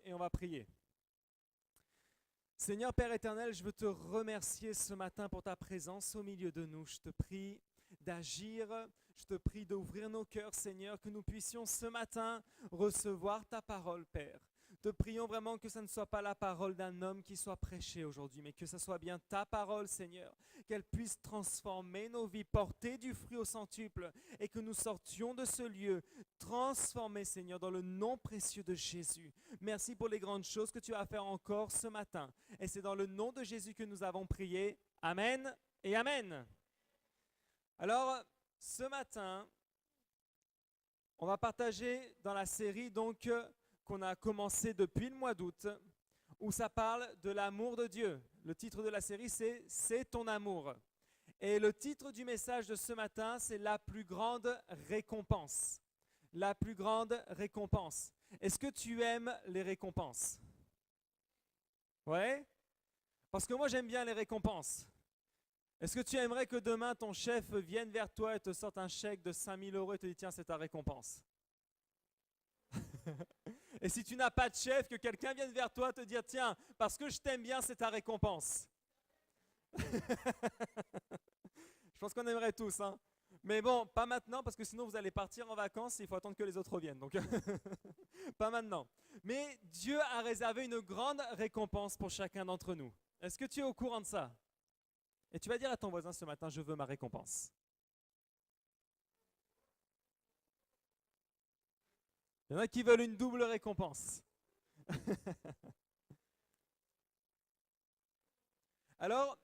et on va prier. Seigneur Père éternel, je veux te remercier ce matin pour ta présence au milieu de nous. Je te prie d'agir, je te prie d'ouvrir nos cœurs, Seigneur, que nous puissions ce matin recevoir ta parole, Père. Te prions vraiment que ce ne soit pas la parole d'un homme qui soit prêchée aujourd'hui, mais que ce soit bien ta parole, Seigneur, qu'elle puisse transformer nos vies, porter du fruit au centuple, et que nous sortions de ce lieu transformés, Seigneur, dans le nom précieux de Jésus. Merci pour les grandes choses que tu vas faire encore ce matin. Et c'est dans le nom de Jésus que nous avons prié. Amen et Amen. Alors, ce matin, on va partager dans la série donc qu'on a commencé depuis le mois d'août, où ça parle de l'amour de Dieu. Le titre de la série, c'est « C'est ton amour ». Et le titre du message de ce matin, c'est « La plus grande récompense ». La plus grande récompense. Est-ce que tu aimes les récompenses? Ouais? Parce que moi, j'aime bien les récompenses. Est-ce que tu aimerais que demain, ton chef vienne vers toi et te sorte un chèque de 5 000 € et te dise « Tiens, c'est ta récompense ». Et si tu n'as pas de chef, que quelqu'un vienne vers toi te dire « Tiens, parce que je t'aime bien, c'est ta récompense ». Je pense qu'on aimerait tous, hein. Mais bon, pas maintenant, parce que sinon vous allez partir en vacances et il faut attendre que les autres reviennent. Donc, pas maintenant. Mais Dieu a réservé une grande récompense pour chacun d'entre nous. Est-ce que tu es au courant de ça? Et tu vas dire à ton voisin ce matin, je veux ma récompense. Il y en a qui veulent une double récompense. Alors,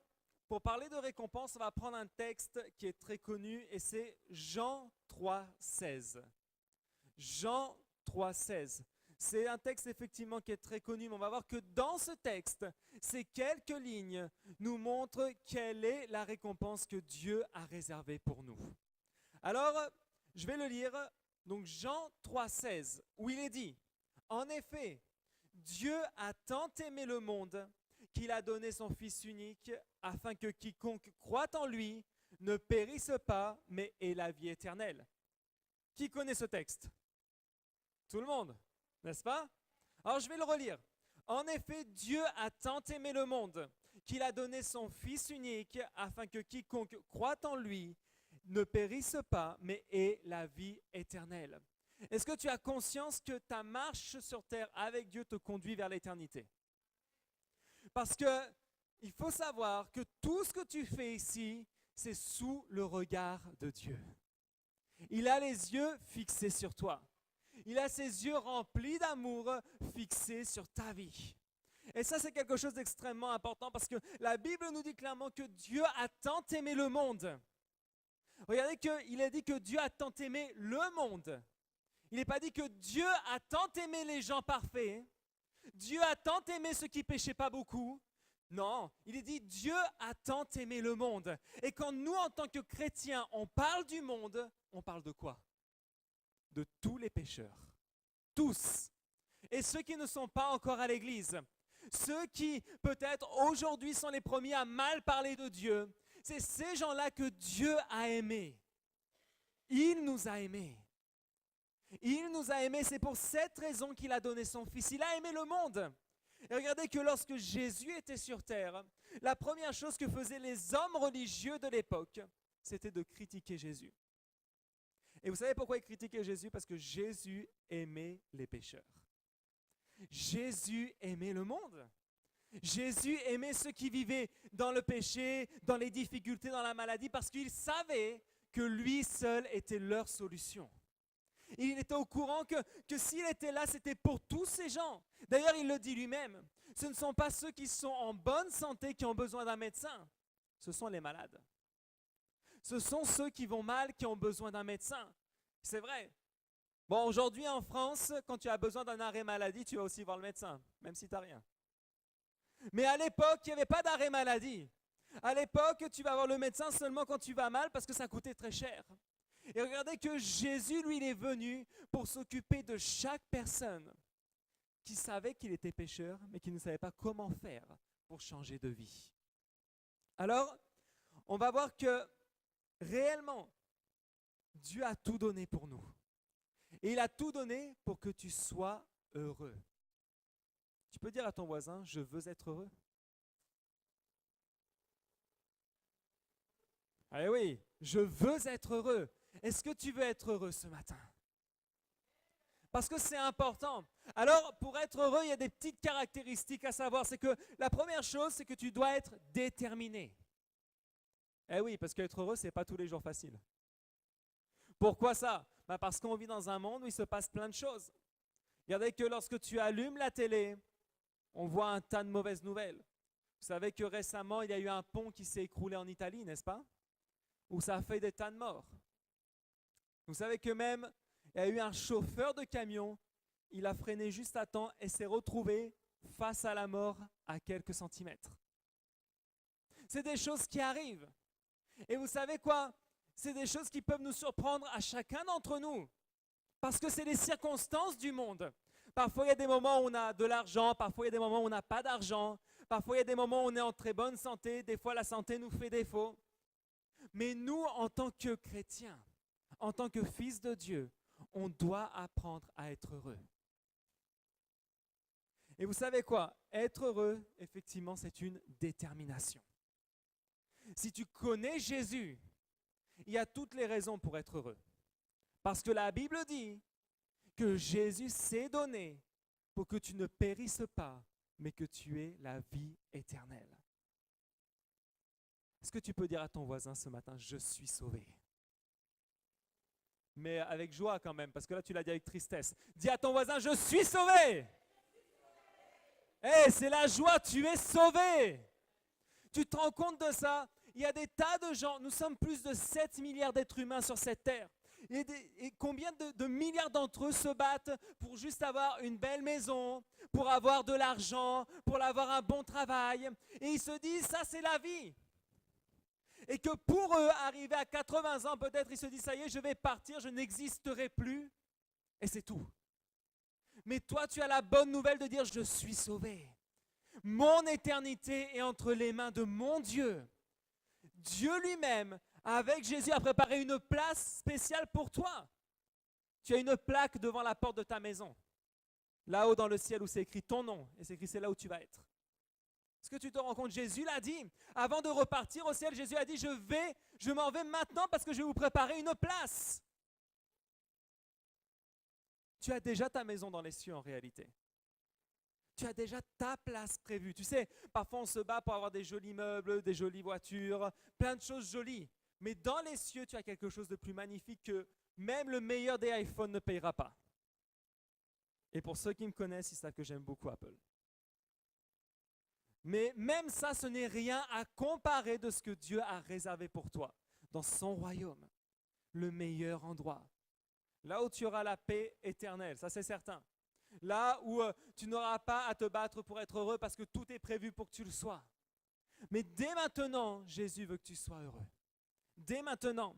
pour parler de récompense, on va prendre un texte qui est très connu et c'est Jean 3,16. Jean 3,16. C'est un texte effectivement qui est très connu, mais on va voir que dans ce texte, ces quelques lignes nous montrent quelle est la récompense que Dieu a réservée pour nous. Alors, je vais le lire. Donc Jean 3,16, où il est dit, « En effet, Dieu a tant aimé le monde qu'il a donné son Fils unique, afin que quiconque croit en lui ne périsse pas, mais ait la vie éternelle. » Qui connaît ce texte? Tout le monde, n'est-ce pas? Alors je vais le relire. « En effet, Dieu a tant aimé le monde qu'il a donné son Fils unique, afin que quiconque croit en lui ne périsse pas, mais ait la vie éternelle. » Est-ce que tu as conscience que ta marche sur terre avec Dieu te conduit vers l'éternité? Parce que il faut savoir que tout ce que tu fais ici, c'est sous le regard de Dieu. Il a les yeux fixés sur toi. Il a ses yeux remplis d'amour fixés sur ta vie. Et ça, c'est quelque chose d'extrêmement important parce que la Bible nous dit clairement que Dieu a tant aimé le monde. Regardez qu'il a dit que Dieu a tant aimé le monde. Il n'est pas dit que Dieu a tant aimé les gens parfaits. Dieu a tant aimé ceux qui ne péchaient pas beaucoup. Non, il est dit Dieu a tant aimé le monde. Et quand nous, en tant que chrétiens, on parle du monde, on parle de quoi? De tous les pécheurs. Tous. Et ceux qui ne sont pas encore à l'église. Ceux qui, peut-être, aujourd'hui sont les premiers à mal parler de Dieu. C'est ces gens-là que Dieu a aimés. Il nous a aimés. Il nous a aimés, c'est pour cette raison qu'il a donné son Fils. Il a aimé le monde. Et regardez que lorsque Jésus était sur terre, la première chose que faisaient les hommes religieux de l'époque, c'était de critiquer Jésus. Et vous savez pourquoi ils critiquaient Jésus? Parce que Jésus aimait les pécheurs. Jésus aimait le monde. Jésus aimait ceux qui vivaient dans le péché, dans les difficultés, dans la maladie, parce qu'il savait que lui seul était leur solution. Il était au courant que s'il était là, c'était pour tous ces gens. D'ailleurs, il le dit lui-même. Ce ne sont pas ceux qui sont en bonne santé qui ont besoin d'un médecin. Ce sont les malades. Ce sont ceux qui vont mal qui ont besoin d'un médecin. C'est vrai. Bon, aujourd'hui en France, quand tu as besoin d'un arrêt maladie, tu vas aussi voir le médecin, même si tu n'as rien. Mais à l'époque, il n'y avait pas d'arrêt maladie. À l'époque, tu vas voir le médecin seulement quand tu vas mal parce que ça coûtait très cher. Et regardez que Jésus, lui, il est venu pour s'occuper de chaque personne qui savait qu'il était pécheur, mais qui ne savait pas comment faire pour changer de vie. Alors, on va voir que réellement, Dieu a tout donné pour nous. Et il a tout donné pour que tu sois heureux. peux dire à ton voisin, je veux être heureux? Eh oui, je veux être heureux. Est-ce que tu veux être heureux ce matin? Parce que c'est important. Alors, pour être heureux, il y a des petites caractéristiques à savoir. C'est que la première chose, c'est que tu dois être déterminé. Eh oui, parce qu'être heureux, ce n'est pas tous les jours facile. Pourquoi ça? Parce qu'on vit dans un monde où il se passe plein de choses. Regardez que lorsque tu allumes la télé, on voit un tas de mauvaises nouvelles. Vous savez que récemment, il y a eu un pont qui s'est écroulé en Italie, n'est-ce pas? Où ça a fait des tas de morts. Vous savez que même, il y a eu un chauffeur de camion, il a freiné juste à temps et s'est retrouvé face à la mort à quelques centimètres. C'est des choses qui arrivent. Et vous savez quoi? C'est des choses qui peuvent nous surprendre à chacun d'entre nous. Parce que c'est les circonstances du monde. Parfois, il y a des moments où on a de l'argent, parfois, il y a des moments où on n'a pas d'argent, parfois, il y a des moments où on est en très bonne santé, des fois, la santé nous fait défaut. Mais nous, en tant que chrétiens, en tant que fils de Dieu, on doit apprendre à être heureux. Et vous savez quoi? Être heureux, effectivement, c'est une détermination. Si tu connais Jésus, il y a toutes les raisons pour être heureux. Parce que la Bible dit que Jésus s'est donné pour que tu ne périsses pas, mais que tu aies la vie éternelle. Est-ce que tu peux dire à ton voisin ce matin, je suis sauvé? Mais avec joie quand même, parce que là tu l'as dit avec tristesse. Dis à ton voisin, je suis sauvé! C'est la joie, tu es sauvé! Tu te rends compte de ça? Il y a des tas de gens, nous sommes plus de 7 milliards d'êtres humains sur cette terre. Et combien de milliards d'entre eux se battent pour juste avoir une belle maison, pour avoir de l'argent, pour avoir un bon travail. Et ils se disent, ça c'est la vie. Et que pour eux, arriver à 80 ans, peut-être ils se disent, ça y est, je vais partir, je n'existerai plus. Et c'est tout. Mais toi, tu as la bonne nouvelle de dire, je suis sauvé. Mon éternité est entre les mains de mon Dieu. Dieu lui-même, avec Jésus, a préparé une place spéciale pour toi. Tu as une plaque devant la porte de ta maison. Là-haut dans le ciel où c'est écrit ton nom. Et c'est écrit, c'est là où tu vas être. Est-ce que tu te rends compte? Jésus l'a dit. Avant de repartir au ciel, Jésus a dit, je m'en vais maintenant parce que je vais vous préparer une place. Tu as déjà ta maison dans les cieux en réalité. Tu as déjà ta place prévue. Tu sais, parfois on se bat pour avoir des jolis meubles, des jolies voitures, plein de choses jolies. Mais dans les cieux, tu as quelque chose de plus magnifique que même le meilleur des iPhones ne payera pas. Et pour ceux qui me connaissent, ils savent que j'aime beaucoup Apple. Mais même ça, ce n'est rien à comparer de ce que Dieu a réservé pour toi dans son royaume, le meilleur endroit. Là où tu auras la paix éternelle, ça c'est certain. Là où tu n'auras pas à te battre pour être heureux parce que tout est prévu pour que tu le sois. Mais dès maintenant, Jésus veut que tu sois heureux. Dès maintenant.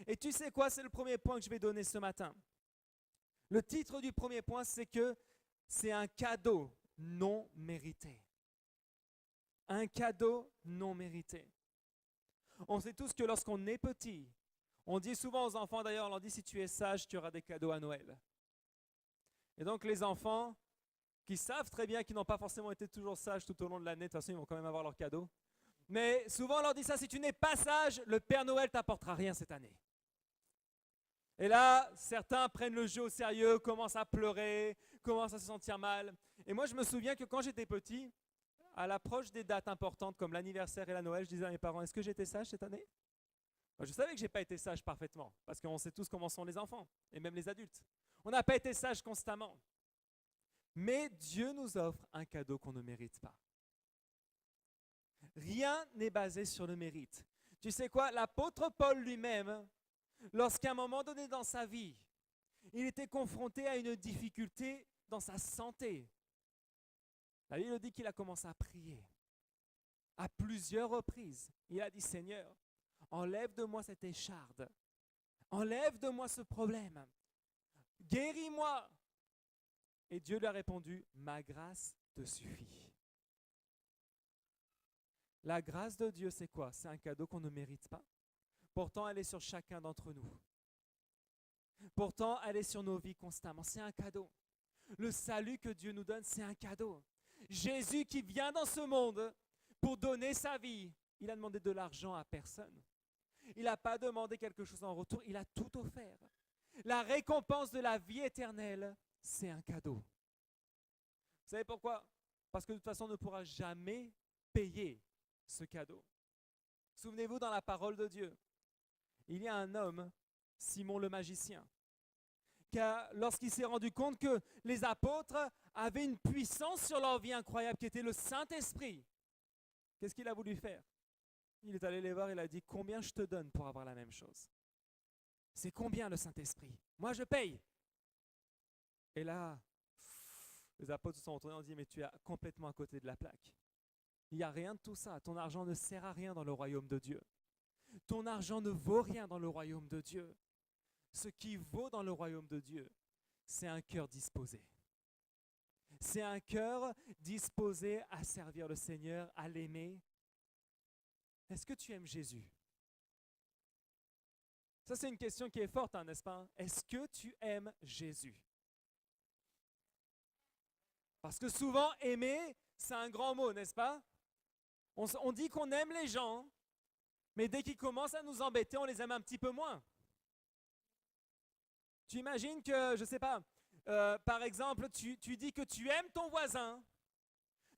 Et tu sais quoi, c'est le premier point que je vais donner ce matin. Le titre du premier point, c'est que c'est un cadeau non mérité. Un cadeau non mérité. On sait tous que lorsqu'on est petit, on dit souvent aux enfants, d'ailleurs, on leur dit si tu es sage, tu auras des cadeaux à Noël. Et donc les enfants qui savent très bien qu'ils n'ont pas forcément été toujours sages tout au long de l'année, de toute façon ils vont quand même avoir leurs cadeaux. Mais souvent on leur dit ça, si tu n'es pas sage, le Père Noël t'apportera rien cette année. Et là, certains prennent le jeu au sérieux, commencent à pleurer, commencent à se sentir mal. Et moi je me souviens que quand j'étais petit, à l'approche des dates importantes comme l'anniversaire et la Noël, je disais à mes parents, est-ce que j'étais sage cette année? Je savais que je n'ai pas été sage parfaitement, parce qu'on sait tous comment sont les enfants, et même les adultes. On n'a pas été sage constamment. Mais Dieu nous offre un cadeau qu'on ne mérite pas. Rien n'est basé sur le mérite. Tu sais quoi? L'apôtre Paul lui-même, lorsqu'à un moment donné dans sa vie, il était confronté à une difficulté dans sa santé. La Bible dit qu'il a commencé à prier. À plusieurs reprises, il a dit, Seigneur, enlève de moi cette écharde. Enlève de moi ce problème. Guéris-moi. Et Dieu lui a répondu, ma grâce te suffit. La grâce de Dieu, c'est quoi? C'est un cadeau qu'on ne mérite pas. Pourtant, elle est sur chacun d'entre nous. Pourtant, elle est sur nos vies constamment. C'est un cadeau. Le salut que Dieu nous donne, c'est un cadeau. Jésus qui vient dans ce monde pour donner sa vie, il a demandé de l'argent à personne. Il n'a pas demandé quelque chose en retour, il a tout offert. La récompense de la vie éternelle, c'est un cadeau. Vous savez pourquoi? Parce que de toute façon, on ne pourra jamais payer ce cadeau. Souvenez-vous, dans la parole de Dieu, il y a un homme, Simon le magicien, qui lorsqu'il s'est rendu compte que les apôtres avaient une puissance sur leur vie incroyable, qui était le Saint-Esprit, qu'est-ce qu'il a voulu faire? Il est allé les voir et il a dit, combien je te donne pour avoir la même chose? C'est combien le Saint-Esprit? Moi je paye. Et là, les apôtres se sont retournés et ont dit, mais tu es complètement à côté de la plaque. Il n'y a rien de tout ça. Ton argent ne sert à rien dans le royaume de Dieu. Ton argent ne vaut rien dans le royaume de Dieu. Ce qui vaut dans le royaume de Dieu, c'est un cœur disposé. C'est un cœur disposé à servir le Seigneur, à l'aimer. Est-ce que tu aimes Jésus? Ça, c'est une question qui est forte, hein, n'est-ce pas? Est-ce que tu aimes Jésus? Parce que souvent, aimer, c'est un grand mot, n'est-ce pas? On dit qu'on aime les gens, mais dès qu'ils commencent à nous embêter, on les aime un petit peu moins. Tu imagines que, je ne sais pas, par exemple, tu dis que tu aimes ton voisin,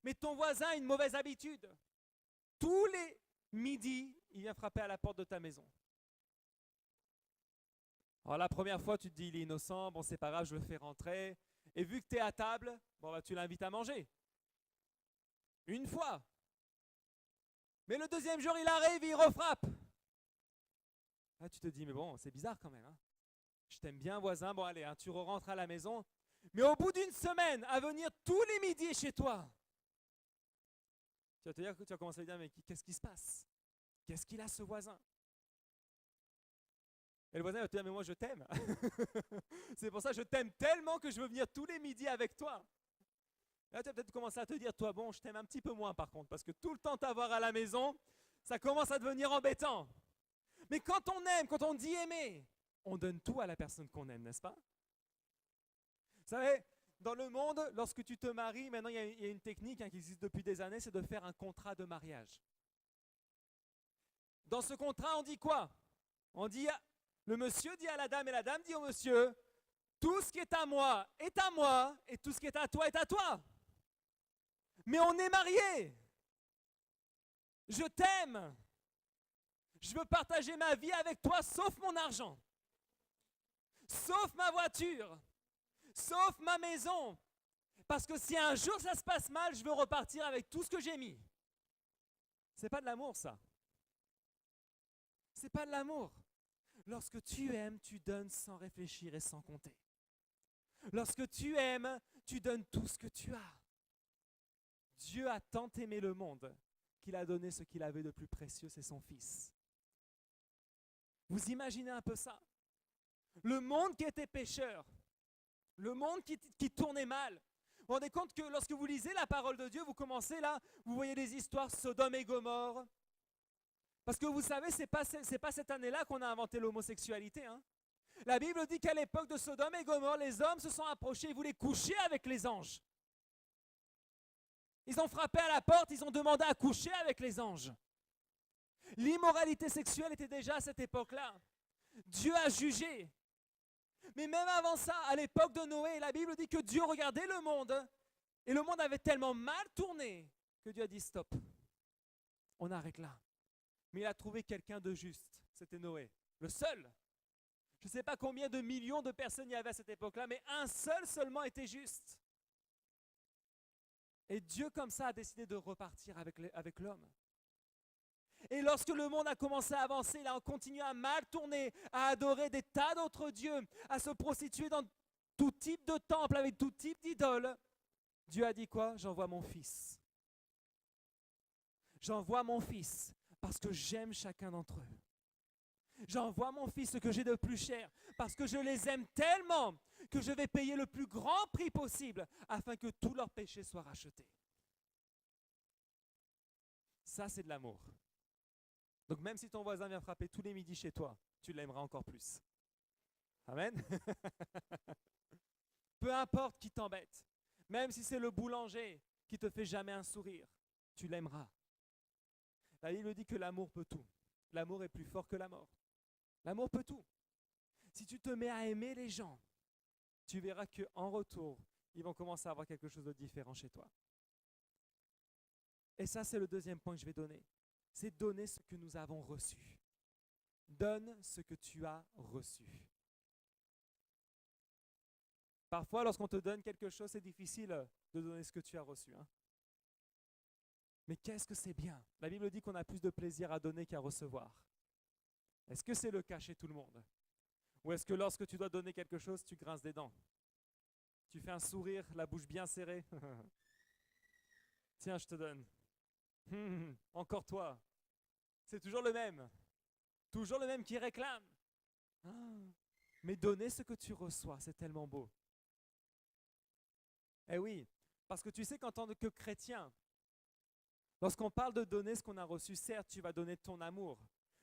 mais ton voisin a une mauvaise habitude. Tous les midis, il vient frapper à la porte de ta maison. Alors la première fois, tu te dis, il est innocent, bon c'est pas grave, je le fais rentrer. Et vu que tu es à table, bon, bah, tu l'invites à manger. Une fois. Mais le deuxième jour, il arrive, il refrappe. Là, tu te dis, mais bon, c'est bizarre quand même. Hein. Je t'aime bien, voisin, bon allez, hein, tu rentres à la maison. Mais au bout d'une semaine, à venir tous les midis chez toi, tu vas te dire que tu vas commencer à dire, mais qu'est-ce qui se passe? Qu'est-ce qu'il a ce voisin? Et le voisin va te dire, mais moi je t'aime. C'est pour ça que je t'aime tellement que je veux venir tous les midis avec toi. Là, tu vas peut-être commencer à te dire, toi, bon, je t'aime un petit peu moins par contre, parce que tout le temps t'avoir à la maison, ça commence à devenir embêtant. Mais quand on aime, quand on dit aimer, on donne tout à la personne qu'on aime, n'est-ce pas? Vous savez, dans le monde, lorsque tu te maries, maintenant il y a une technique qui existe depuis des années, c'est de faire un contrat de mariage. Dans ce contrat, on dit quoi? On dit, le monsieur dit à la dame et la dame dit au monsieur, tout ce qui est à moi et tout ce qui est à toi est à toi. Mais on est mariés. Je t'aime. Je veux partager ma vie avec toi, sauf mon argent, sauf ma voiture, sauf ma maison. Parce que si un jour ça se passe mal, je veux repartir avec tout ce que j'ai mis. C'est pas de l'amour, ça. C'est pas de l'amour. Lorsque tu aimes, tu donnes sans réfléchir et sans compter. Lorsque tu aimes, tu donnes tout ce que tu as. Dieu a tant aimé le monde qu'il a donné ce qu'il avait de plus précieux, c'est son Fils. Vous imaginez un peu ça? Le monde qui était pécheur, le monde qui tournait mal. Vous vous rendez compte que lorsque vous lisez la parole de Dieu, vous commencez là, vous voyez des histoires Sodome et Gomorrhe. Parce que vous savez, c'est pas cette année-là qu'on a inventé l'homosexualité. Hein. La Bible dit qu'à l'époque de Sodome et Gomorrhe, les hommes se sont approchés et voulaient coucher avec les anges. Ils ont frappé à la porte, ils ont demandé à coucher avec les anges. L'immoralité sexuelle était déjà à cette époque-là. Dieu a jugé. Mais même avant ça, à l'époque de Noé, la Bible dit que Dieu regardait le monde et le monde avait tellement mal tourné que Dieu a dit stop. On arrête là. Mais il a trouvé quelqu'un de juste. C'était Noé, le seul. Je ne sais pas combien de millions de personnes il y avait à cette époque-là, mais un seul seulement était juste. Et Dieu, comme ça, a décidé de repartir avec l'homme. Et lorsque le monde a commencé à avancer, il a continué à mal tourner, à adorer des tas d'autres dieux, à se prostituer dans tout type de temples, avec tout type d'idoles. Dieu a dit quoi? J'envoie mon fils. J'envoie mon fils parce que j'aime chacun d'entre eux. J'envoie mon fils, ce que j'ai de plus cher, parce que je les aime tellement que je vais payer le plus grand prix possible afin que tous leurs péchés soient rachetés. Ça, c'est de l'amour. Donc même si ton voisin vient frapper tous les midis chez toi, tu l'aimeras encore plus. Amen. Peu importe qui t'embête, même si c'est le boulanger qui te fait jamais un sourire, tu l'aimeras. La Bible dit que l'amour peut tout. L'amour est plus fort que la mort. L'amour peut tout. Si tu te mets à aimer les gens, tu verras qu'en retour, ils vont commencer à avoir quelque chose de différent chez toi. Et ça, c'est le deuxième point que je vais donner. C'est donner ce que nous avons reçu. Donne ce que tu as reçu. Parfois, lorsqu'on te donne quelque chose, c'est difficile de donner ce que tu as reçu. Hein. Mais qu'est-ce que c'est bien? La Bible dit qu'on a plus de plaisir à donner qu'à recevoir. Est-ce que c'est le cas chez tout le monde? Ou est-ce que lorsque tu dois donner quelque chose, tu grinces des dents? Tu fais un sourire, la bouche bien serrée. Tiens, je te donne. Encore toi. C'est toujours le même. Toujours le même qui réclame. Ah. Mais donner ce que tu reçois, c'est tellement beau. Eh oui, parce que tu sais qu'en tant que chrétien, lorsqu'on parle de donner ce qu'on a reçu, certes, tu vas donner ton amour.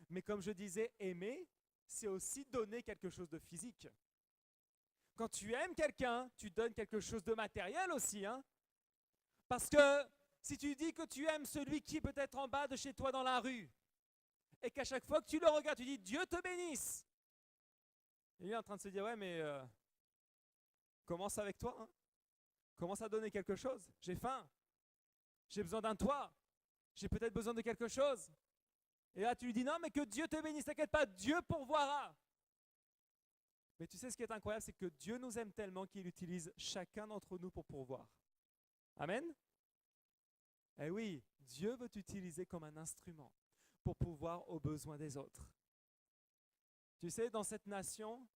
Mais comme je disais, aimer, c'est aussi donner quelque chose de physique. Quand tu aimes quelqu'un, tu donnes quelque chose de matériel aussi. Hein? Parce que si tu dis que tu aimes celui qui est peut-être en bas de chez toi dans la rue, et qu'à chaque fois que tu le regardes, tu dis « Dieu te bénisse », il est en train de se dire « Ouais, mais commence avec toi. Hein? Commence à donner quelque chose. J'ai faim. J'ai besoin d'un toit. J'ai peut-être besoin de quelque chose. » Et là, tu lui dis « Non, mais que Dieu te bénisse, t'inquiète pas, Dieu pourvoira. » Mais tu sais ce qui est incroyable, c'est que Dieu nous aime tellement qu'il utilise chacun d'entre nous pour pourvoir. Amen? Eh oui, Dieu veut t'utiliser comme un instrument pour pouvoir aux besoins des autres. Tu sais, dans cette nation,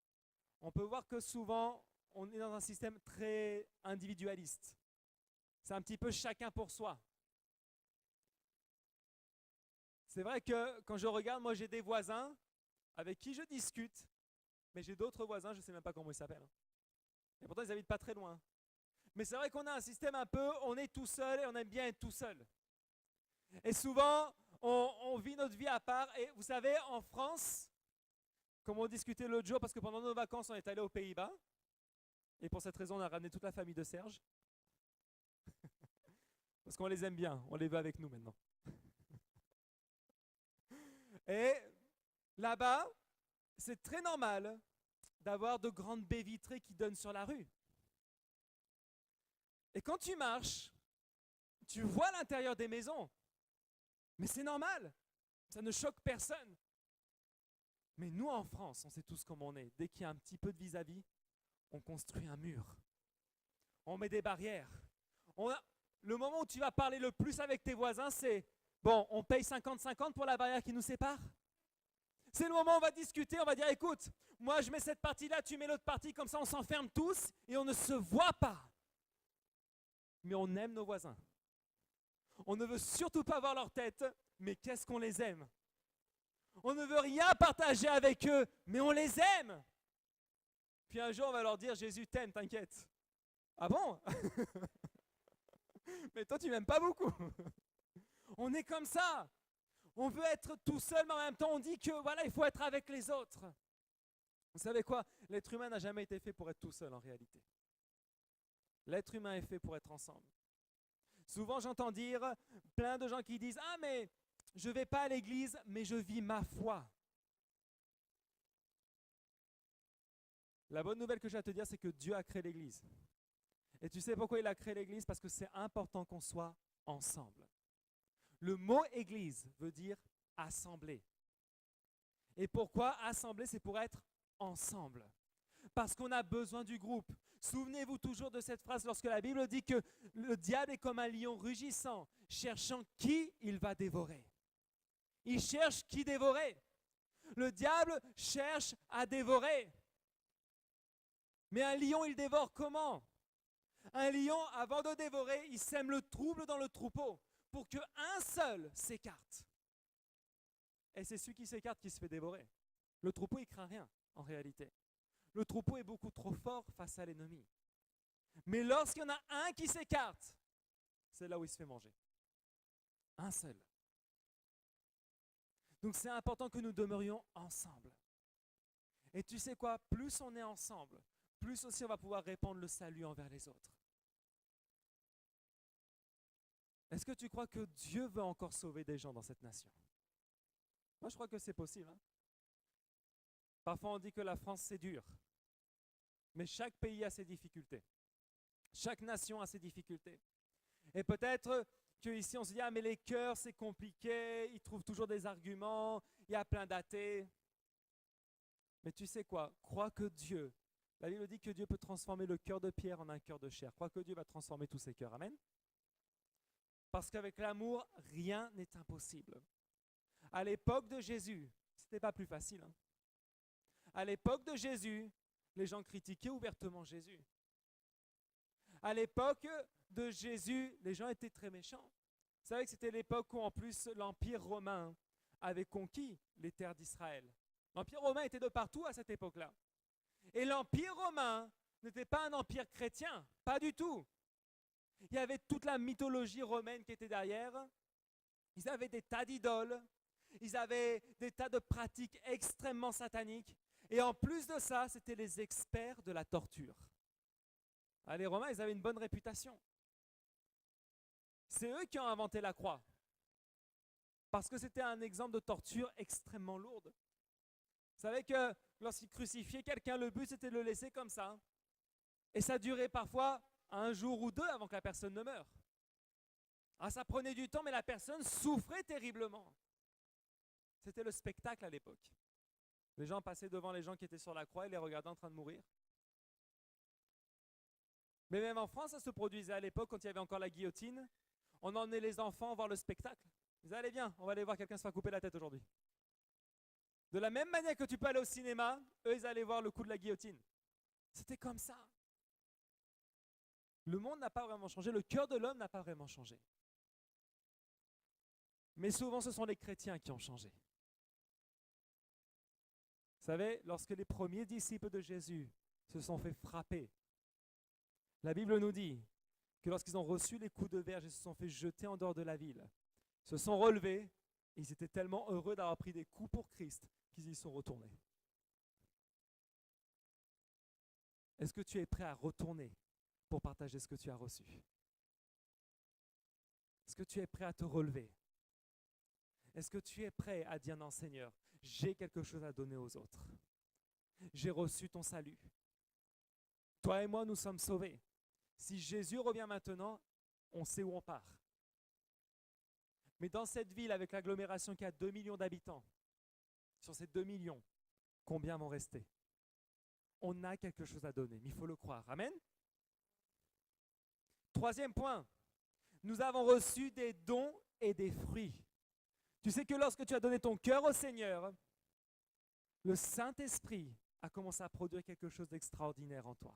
on peut voir que souvent, on est dans un système très individualiste. C'est un petit peu chacun pour soi. C'est vrai que quand je regarde, moi j'ai des voisins avec qui je discute, mais j'ai d'autres voisins, je ne sais même pas comment ils s'appellent. Et pourtant, ils n'habitent pas très loin. Mais c'est vrai qu'on a un système un peu, on est tout seul et on aime bien être tout seul. Et souvent, on vit notre vie à part. Et vous savez, en France, comme on discutait l'autre jour, parce que pendant nos vacances, on est allé aux Pays-Bas. Et pour cette raison, on a ramené toute la famille de Serge. Parce qu'on les aime bien, on les veut avec nous maintenant. Et là-bas, c'est très normal d'avoir de grandes baies vitrées qui donnent sur la rue. Et quand tu marches, tu vois l'intérieur des maisons. Mais c'est normal, ça ne choque personne. Mais nous, en France, on sait tous comment on est. Dès qu'il y a un petit peu de vis-à-vis, on construit un mur. On met des barrières. Le moment où tu vas parler le plus avec tes voisins, c'est « Bon, on paye 50-50 pour la barrière qui nous sépare ?» C'est le moment où on va discuter, on va dire « Écoute, moi je mets cette partie-là, tu mets l'autre partie, comme ça on s'enferme tous et on ne se voit pas. » Mais on aime nos voisins. On ne veut surtout pas voir leur tête, mais qu'est-ce qu'on les aime. On ne veut rien partager avec eux, mais on les aime. Puis un jour, on va leur dire, Jésus t'aime, t'inquiète. Ah bon? Mais toi, tu m'aimes pas beaucoup. On est comme ça. On veut être tout seul, mais en même temps, on dit que voilà, il faut être avec les autres. Vous savez quoi? L'être humain n'a jamais été fait pour être tout seul en réalité. L'être humain est fait pour être ensemble. Souvent, j'entends dire plein de gens qui disent « Ah, mais je ne vais pas à l'église, mais je vis ma foi. » La bonne nouvelle que j'ai à te dire, c'est que Dieu a créé l'église. Et tu sais pourquoi il a créé l'église? Parce que c'est important qu'on soit ensemble. Le mot église veut dire assembler. Et pourquoi assembler? C'est pour être ensemble. Parce qu'on a besoin du groupe. Souvenez-vous toujours de cette phrase lorsque la Bible dit que le diable est comme un lion rugissant, cherchant qui il va dévorer. Il cherche qui dévorer. Le diable cherche à dévorer. Mais un lion, il dévore comment? Un lion, avant de dévorer, il sème le trouble dans le troupeau pour qu'un seul s'écarte. Et c'est celui qui s'écarte qui se fait dévorer. Le troupeau, il craint rien, en réalité. Le troupeau est beaucoup trop fort face à l'ennemi. Mais lorsqu'il y en a un qui s'écarte, c'est là où il se fait manger. Un seul. Donc c'est important que nous demeurions ensemble. Et tu sais quoi? Plus on est ensemble, plus aussi on va pouvoir répandre le salut envers les autres. Est-ce que tu crois que Dieu veut encore sauver des gens dans cette nation? Moi, je crois que c'est possible. Hein. Parfois, on dit que la France, c'est dur. Mais chaque pays a ses difficultés. Chaque nation a ses difficultés. Et peut-être qu'ici, on se dit, ah, mais les cœurs, c'est compliqué, ils trouvent toujours des arguments, il y a plein d'athées. Mais tu sais quoi? Crois que Dieu, la Bible dit que Dieu peut transformer le cœur de pierre en un cœur de chair. Crois que Dieu va transformer tous ces cœurs. Amen? Parce qu'avec l'amour, rien n'est impossible. À l'époque de Jésus, ce n'était pas plus facile. Hein? À l'époque de Jésus, les gens critiquaient ouvertement Jésus. À l'époque de Jésus, les gens étaient très méchants. Vous savez que c'était l'époque où en plus l'Empire romain avait conquis les terres d'Israël. L'Empire romain était de partout à cette époque-là. Et l'Empire romain n'était pas un empire chrétien, pas du tout. Il y avait toute la mythologie romaine qui était derrière. Ils avaient des tas d'idoles. Ils avaient des tas de pratiques extrêmement sataniques. Et en plus de ça, c'était les experts de la torture. Ah, les Romains, ils avaient une bonne réputation. C'est eux qui ont inventé la croix. Parce que c'était un exemple de torture extrêmement lourde. Vous savez que lorsqu'ils crucifiaient quelqu'un, le but c'était de le laisser comme ça. Et ça durait parfois un jour ou deux avant que la personne ne meure. Ah, ça prenait du temps, mais la personne souffrait terriblement. C'était le spectacle à l'époque. Les gens passaient devant les gens qui étaient sur la croix et les regardaient en train de mourir. Mais même en France, ça se produisait à l'époque quand il y avait encore la guillotine. On emmenait les enfants voir le spectacle. Ils disaient, allez bien, on va aller voir quelqu'un se faire couper la tête aujourd'hui. De la même manière que tu peux aller au cinéma, eux, ils allaient voir le coup de la guillotine. C'était comme ça. Le monde n'a pas vraiment changé, le cœur de l'homme n'a pas vraiment changé. Mais souvent, ce sont les chrétiens qui ont changé. Vous savez, lorsque les premiers disciples de Jésus se sont fait frapper, la Bible nous dit que lorsqu'ils ont reçu les coups de verge et se sont fait jeter en dehors de la ville, se sont relevés, et ils étaient tellement heureux d'avoir pris des coups pour Christ qu'ils y sont retournés. Est-ce que tu es prêt à retourner pour partager ce que tu as reçu? Est-ce que tu es prêt à te relever? Est-ce que tu es prêt à dire non, Seigneur, j'ai quelque chose à donner aux autres. J'ai reçu ton salut. Toi et moi, nous sommes sauvés. Si Jésus revient maintenant, on sait où on part. Mais dans cette ville, avec l'agglomération qui a 2 millions d'habitants, sur ces 2 millions, combien vont rester? On a quelque chose à donner, mais il faut le croire. Amen? Troisième point, nous avons reçu des dons et des fruits. Tu sais que lorsque tu as donné ton cœur au Seigneur, le Saint-Esprit a commencé à produire quelque chose d'extraordinaire en toi.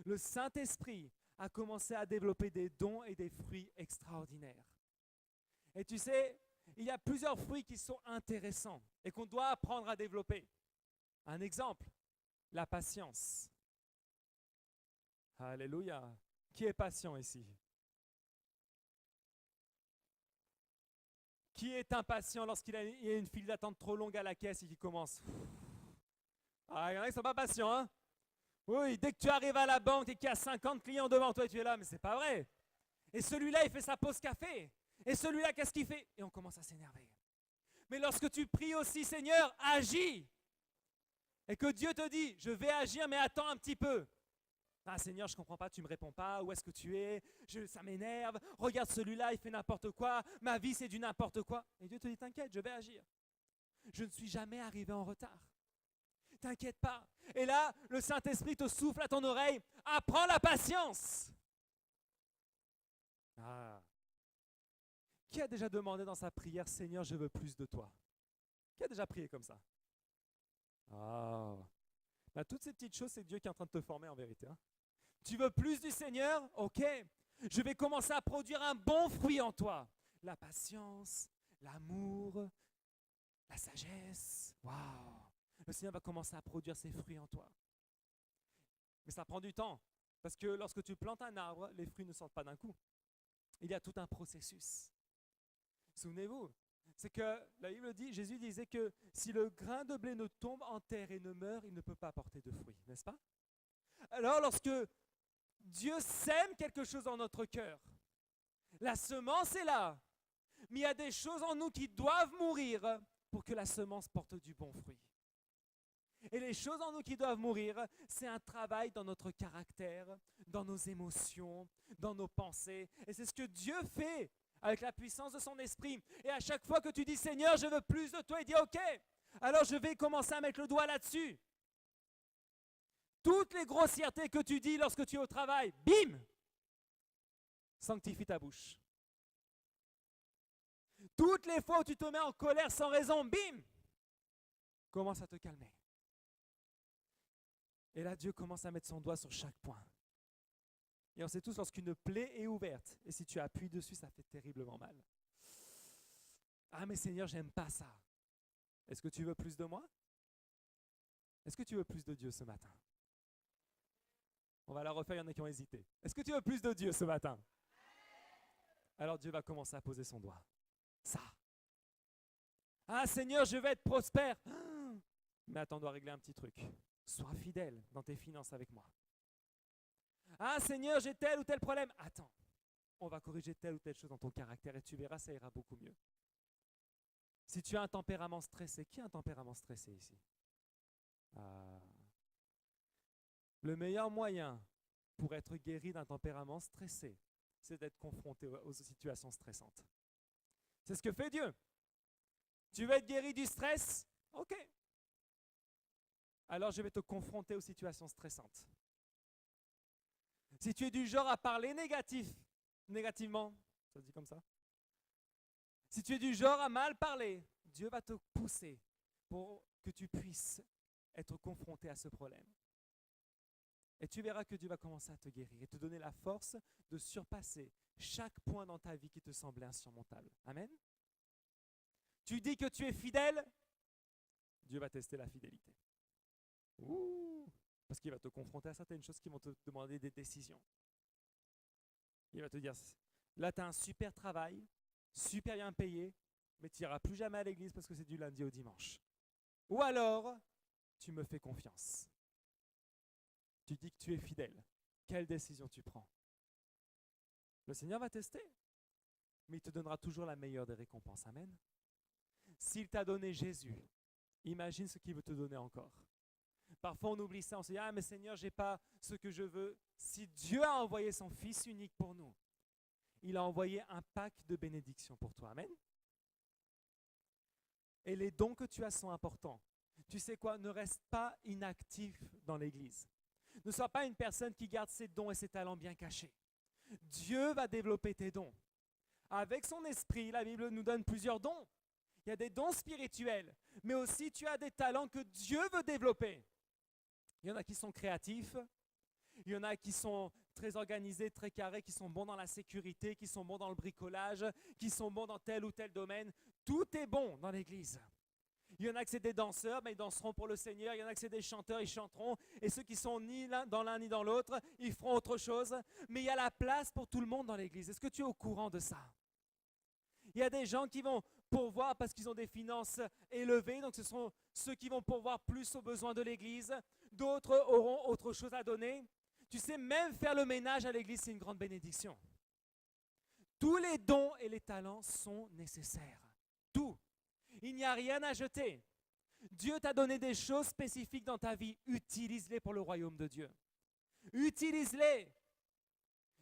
Le Saint-Esprit a commencé à développer des dons et des fruits extraordinaires. Et tu sais, il y a plusieurs fruits qui sont intéressants et qu'on doit apprendre à développer. Un exemple, la patience. Alléluia. Qui est patient ici? Qui est impatient lorsqu'il y a une file d'attente trop longue à la caisse et qui commence? Ah, il y en a qui ne sont pas patients, hein? Oui, dès que tu arrives à la banque et qu'il y a 50 clients devant toi, tu es là, mais c'est pas vrai. Et celui-là, il fait sa pause café. Et celui-là, qu'est-ce qu'il fait? Et on commence à s'énerver. Mais lorsque tu pries aussi, Seigneur, agis. Et que Dieu te dit, je vais agir, mais attends un petit peu. Ah Seigneur, je ne comprends pas, tu ne me réponds pas, où est-ce que tu es? Ça m'énerve, regarde celui-là, il fait n'importe quoi, ma vie c'est du n'importe quoi. Et Dieu te dit, t'inquiète, je vais agir. Je ne suis jamais arrivé en retard. T'inquiète pas. Et là, le Saint-Esprit te souffle à ton oreille, apprends la patience. Ah. Qui a déjà demandé dans sa prière, Seigneur, je veux plus de toi? Qui a déjà prié comme ça? Ah. Là, toutes ces petites choses, c'est Dieu qui est en train de te former en vérité. Hein. Tu veux plus du Seigneur? Ok. Je vais commencer à produire un bon fruit en toi. La patience, l'amour, la sagesse. Waouh. Le Seigneur va commencer à produire ses fruits en toi. Mais ça prend du temps. Parce que lorsque tu plantes un arbre, les fruits ne sortent pas d'un coup. Il y a tout un processus. Souvenez-vous, c'est que la Bible dit, Jésus disait que si le grain de blé ne tombe en terre et ne meurt, il ne peut pas porter de fruits, n'est-ce pas? Alors lorsque Dieu sème quelque chose dans notre cœur, La semence est là, mais il y a des choses en nous qui doivent mourir pour que la semence porte du bon fruit. Et les choses en nous qui doivent mourir, c'est un travail dans notre caractère, dans nos émotions, dans nos pensées. Et c'est ce que Dieu fait avec la puissance de son esprit. Et à chaque fois que tu dis, Seigneur, je veux plus de toi, il dit, OK, alors je vais commencer à mettre le doigt là-dessus. Toutes les grossièretés que tu dis lorsque tu es au travail, bim, sanctifie ta bouche. Toutes les fois où tu te mets en colère sans raison, bim, commence à te calmer. Et là, Dieu commence à mettre son doigt sur chaque point. Et on sait tous, lorsqu'une plaie est ouverte, et si tu appuies dessus, ça fait terriblement mal. Ah, mais Seigneur, j'aime pas ça. Est-ce que tu veux plus de moi? Est-ce que tu veux plus de Dieu ce matin? On va la refaire, il y en a qui ont hésité. Est-ce que tu veux plus de Dieu ce matin? Alors Dieu va commencer à poser son doigt. Ça. Ah, Seigneur, je vais être prospère. Mais attends, on doit régler un petit truc. Sois fidèle dans tes finances avec moi. Ah Seigneur, j'ai tel ou tel problème. Attends, on va corriger telle ou telle chose dans ton caractère et tu verras, ça ira beaucoup mieux. Si tu as un tempérament stressé, qui a un tempérament stressé ici? Le meilleur moyen pour être guéri d'un tempérament stressé, c'est d'être confronté aux situations stressantes. C'est ce que fait Dieu. Tu veux être guéri du stress? OK. Alors je vais te confronter aux situations stressantes. Si tu es du genre à parler négativement, ça se dit comme ça? Si tu es du genre à mal parler, Dieu va te pousser pour que tu puisses être confronté à ce problème. Et tu verras que Dieu va commencer à te guérir et te donner la force de surpasser chaque point dans ta vie qui te semblait insurmontable. Amen? Tu dis que tu es fidèle, Dieu va tester la fidélité. Parce qu'il va te confronter à certaines choses qui vont te demander des décisions. Il va te dire, là tu as un super travail, super bien payé, mais tu n'iras plus jamais à l'église parce que c'est du lundi au dimanche. Ou alors, tu me fais confiance. Tu dis que tu es fidèle. Quelle décision tu prends? Le Seigneur va tester, mais il te donnera toujours la meilleure des récompenses. Amen. S'il t'a donné Jésus, imagine ce qu'il veut te donner encore. Parfois, on oublie ça, on se dit « Ah, mais Seigneur, je n'ai pas ce que je veux. » Si Dieu a envoyé son Fils unique pour nous, il a envoyé un pack de bénédictions pour toi. Amen. Et les dons que tu as sont importants. Tu sais quoi? Ne reste pas inactif dans l'Église. Ne sois pas une personne qui garde ses dons et ses talents bien cachés. Dieu va développer tes dons. Avec son esprit, la Bible nous donne plusieurs dons. Il y a des dons spirituels, mais aussi tu as des talents que Dieu veut développer. Il y en a qui sont créatifs, il y en a qui sont très organisés, très carrés, qui sont bons dans la sécurité, qui sont bons dans le bricolage, qui sont bons dans tel ou tel domaine. Tout est bon dans l'Église. Il y en a que c'est des danseurs, mais ils danseront pour le Seigneur. Il y en a que c'est des chanteurs, ils chanteront. Et ceux qui sont ni dans l'un ni dans l'autre, ils feront autre chose. Mais il y a la place pour tout le monde dans l'Église. Est-ce que tu es au courant de ça? Il y a des gens qui vont pourvoir parce qu'ils ont des finances élevées. Donc ce sont ceux qui vont pourvoir plus aux besoins de l'Église. D'autres auront autre chose à donner. Tu sais, même faire le ménage à l'Église, c'est une grande bénédiction. Tous les dons et les talents sont nécessaires. Tout. Il n'y a rien à jeter. Dieu t'a donné des choses spécifiques dans ta vie. Utilise-les pour le royaume de Dieu. Utilise-les.